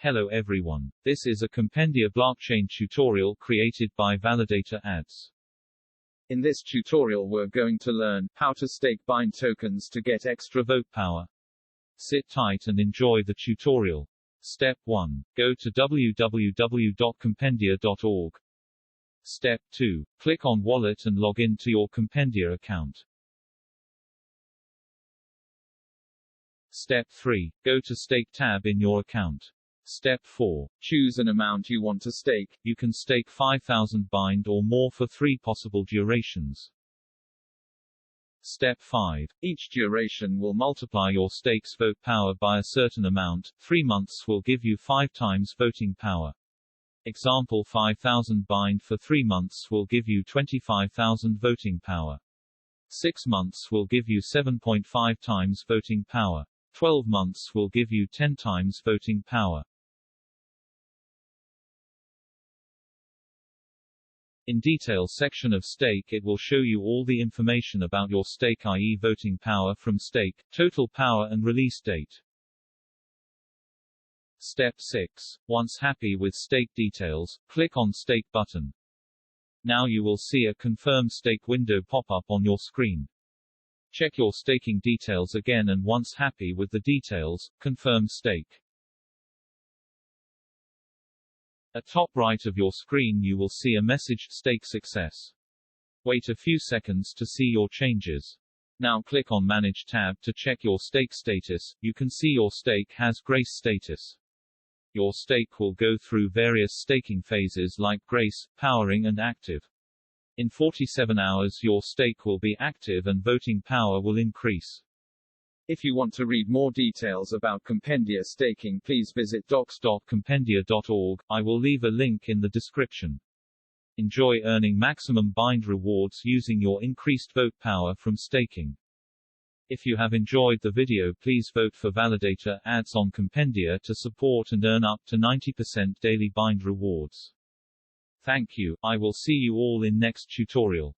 Hello everyone. This is a Compendia blockchain tutorial created by Validator Ads. In this tutorial we're going to learn how to stake bind tokens to get extra vote power. Sit tight and enjoy the tutorial. Step 1. Go to www.compendia.org. Step 2. Click on Wallet and log in to your Compendia account. Step 3. Go to Stake tab in your account. Step 4. Choose an amount you want to stake. You can stake 5,000 bind or more for 3 possible durations. Step 5. Each duration will multiply your stake's vote power by a certain amount. 3 months will give you 5 times voting power. Example: 5,000 bind for 3 months will give you 25,000 voting power. 6 months will give you 7.5 times voting power. 12 months will give you 10 times voting power. In detail section of stake it will show you all the information about your stake, i.e. voting power from stake, total power and release date. Step 6. Once happy with stake details, click on Stake button. Now you will see a Confirm Stake window pop up on your screen. Check your staking details again and once happy with the details, confirm stake. At top right of your screen you will see a message, Stake Success. Wait a few seconds to see your changes. Now click on Manage tab to check your stake status. You can see your stake has Grace status. Your stake will go through various staking phases like Grace, Powering and Active. In 47 hours your stake will be active and voting power will increase. If you want to read more details about Compendia staking, please visit docs.compendia.org. I will leave a link in the description. Enjoy earning maximum bind rewards using your increased vote power from staking. If you have enjoyed the video, please vote for Validator Ads on Compendia to support and earn up to 90% daily bind rewards. Thank you. I will see you all in next tutorial.